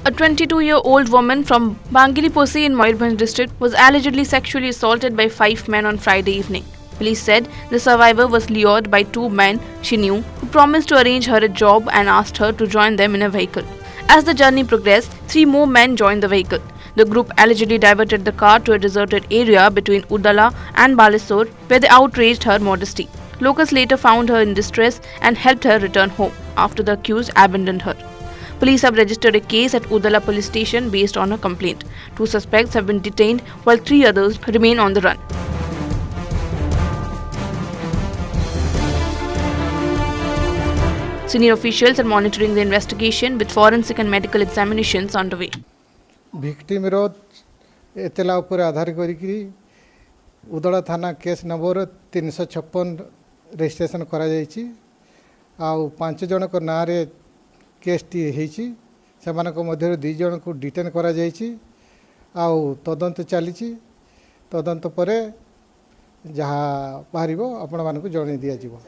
A 22-year-old woman from Bangiriposi in Mayurbhanj district was allegedly sexually assaulted by 5 men on Friday evening. Police said the survivor was lured by 2 men she knew who promised to arrange her a job and asked her to join them in a vehicle. As the journey progressed, 3 more men joined the vehicle. The group allegedly diverted the car to a deserted area between Udala and Balesur where they outraged her modesty. Locals later found her in distress and helped her return home after the accused abandoned her. Police have registered a case at Udala police station based on a complaint. 2 suspects have been detained while 3 others remain on the run. Senior officials are monitoring the investigation with forensic and medical examinations underway. Victim रो एतला उपर आधार करी उदड़ा थाना case number 356 registration करा जायछि आउ 5 जन को ना रे case T हेछि सेमानक मध्य 2 जन को डिटेन करा जायछि आउ तदंत चलीछि तदंत परे जहा बाहरिबो आपण मानकु जणे दिया जिवो।